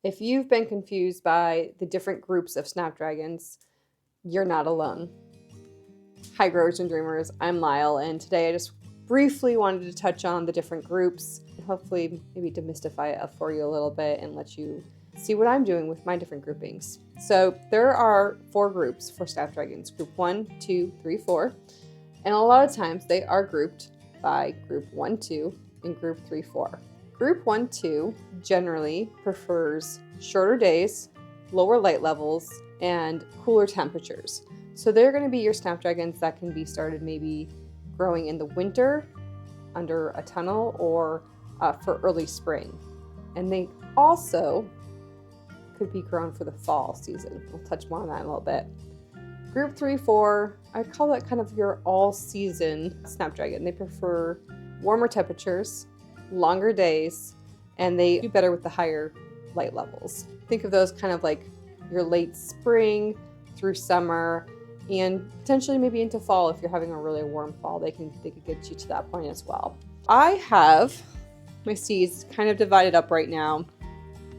If you've been confused by the different groups of Snapdragons, you're not alone. Hi growers and dreamers, I'm Lyle, and today I just briefly wanted to touch on the different groups and hopefully maybe demystify it for you a little bit and let you see what I'm doing with my different groupings. So there are 4 groups for Snapdragons, group 1, 2, 3, 4, and a lot of times they are grouped by group 1, 2, and group 3, 4. Group 1, 2 generally prefers shorter days, lower light levels, and cooler temperatures. So they're going to be your Snapdragons that can be started maybe growing in the winter under a tunnel or for early spring. And they also could be grown for the fall season. We'll touch more on that in a little bit. Group 3, 4, I call that kind of your all-season Snapdragon. They prefer warmer temperatures, longer days, and they do better with the higher light levels. Think of those kind of like your late spring through summer and potentially maybe into fall. If you're having a really warm fall, they could get you to that point as well. I have my seeds kind of divided up right now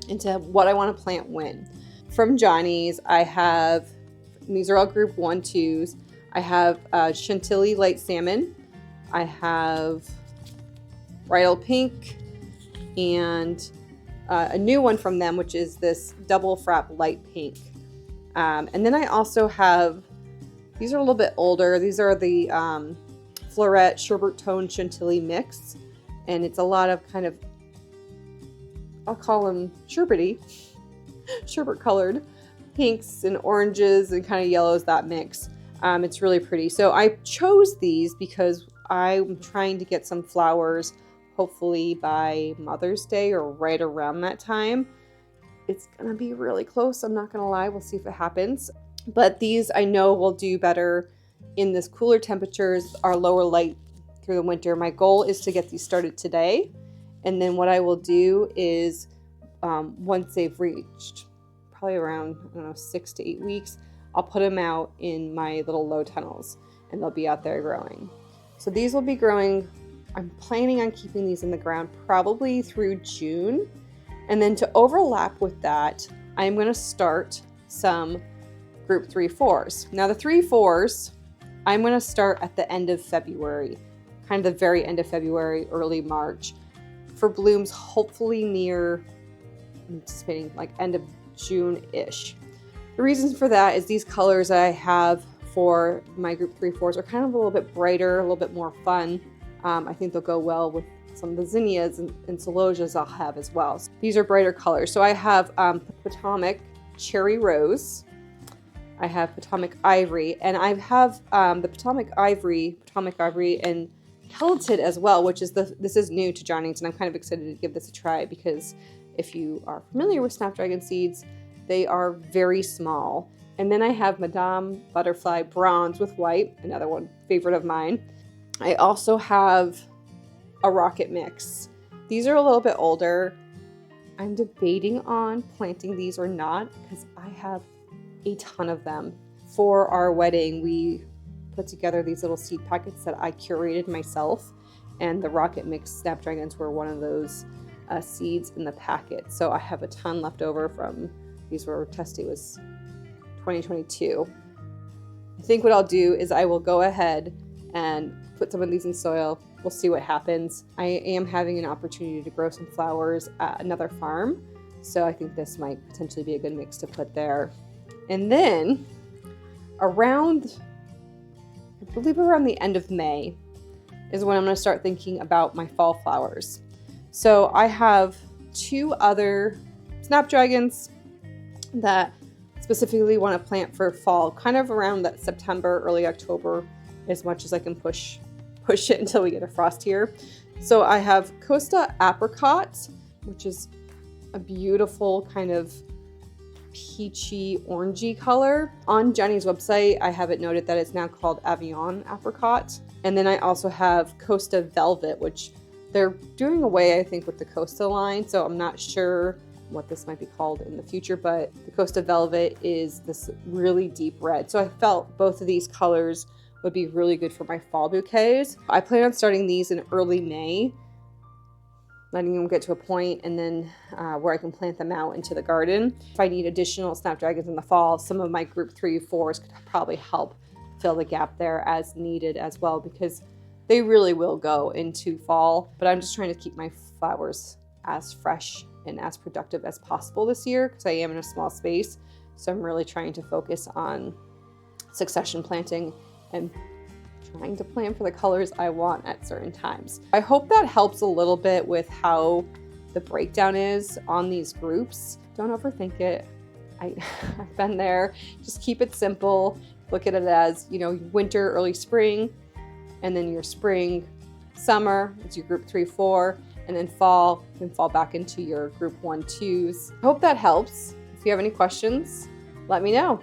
into what I want to plant when. From Johnny's, I have, these are all group 1, 2s. I have Chantilly Light Salmon. I have Bridal Pink, and a new one from them, which is this Double Frap Light Pink. And then I also have, these are a little bit older. These are the Floret Sherbet Tone Chantilly Mix. And it's a lot of kind of, I'll call them sherbety, sherbet colored pinks and oranges and kind of yellows, that mix. It's really pretty. So I chose these because I'm trying to get some flowers hopefully by Mother's Day or right around that time. It's gonna be really close, I'm not gonna lie. We'll see if it happens. But these I know will do better in this cooler temperatures, our lower light through the winter. My goal is to get these started today. And then what I will do is once they've reached probably around, I don't know, 6 to 8 weeks, I'll put them out in my little low tunnels and they'll be out there growing. So these will be growing. I'm planning on keeping these in the ground probably through June. And then to overlap with that, I'm going to start some group 3, 4s. Now the 3, 4s, I'm going to start at the end of February, kind of the very end of February, early March, for blooms hopefully near, I'm anticipating like end of June-ish. The reason for that is these colors I have for my group 3, 4s are kind of a little bit brighter, a little bit more fun. I think they'll go well with some of the zinnias and celosias I'll have as well. So these are brighter colors. So I have Potomac Cherry Rose. I have Potomac Ivory, and I have the Potomac Ivory and Pelleted as well, which is this is new to Johnny's, and I'm kind of excited to give this a try because if you are familiar with Snapdragon seeds, they are very small. And then I have Madame Butterfly Bronze with White, another one favorite of mine. I also have a Rocket Mix. These are a little bit older. I'm debating on planting these or not because I have a ton of them. For our wedding, we put together these little seed packets that I curated myself, and the Rocket Mix Snapdragons were one of those seeds in the packet. So I have a ton left over from, these were tested, was 2022. I think what I'll do is I will go ahead and put some of these in soil. We'll see what happens. I am having an opportunity to grow some flowers at another farm, so I think this might potentially be a good mix to put there. And then around, I believe around the end of May is when I'm going to start thinking about my fall flowers. So I have 2 other Snapdragons that specifically want to plant for fall, kind of around that September, early October, as much as I can push it until we get a frost here. So I have Costa Apricot, which is a beautiful kind of peachy orangey color. On Johnny's website, I have it noted that it's now called Avion Apricot. And then I also have Costa Velvet, which they're doing away, I think, with the Costa line. So I'm not sure what this might be called in the future, but the Costa Velvet is this really deep red. So I felt both of these colors would be really good for my fall bouquets. I plan on starting these in early May. letting them get to a point, and then where I can plant them out into the garden. If I need additional Snapdragons in the fall, some of my group 3, 4s could probably help fill the gap there as needed as well, because they really will go into fall. But I'm just trying to keep my flowers as fresh and as productive as possible this year, because I am in a small space. So I'm really trying to focus on succession planting and trying to plan for the colors I want at certain times. I hope that helps a little bit with how the breakdown is on these groups. Don't overthink it. I've been there. Just keep it simple. Look at it as, you know, winter, early spring, and then your spring, summer, it's your group 3, 4, and then fall, you can fall back into your group 1, 2s. I hope that helps. If you have any questions, let me know.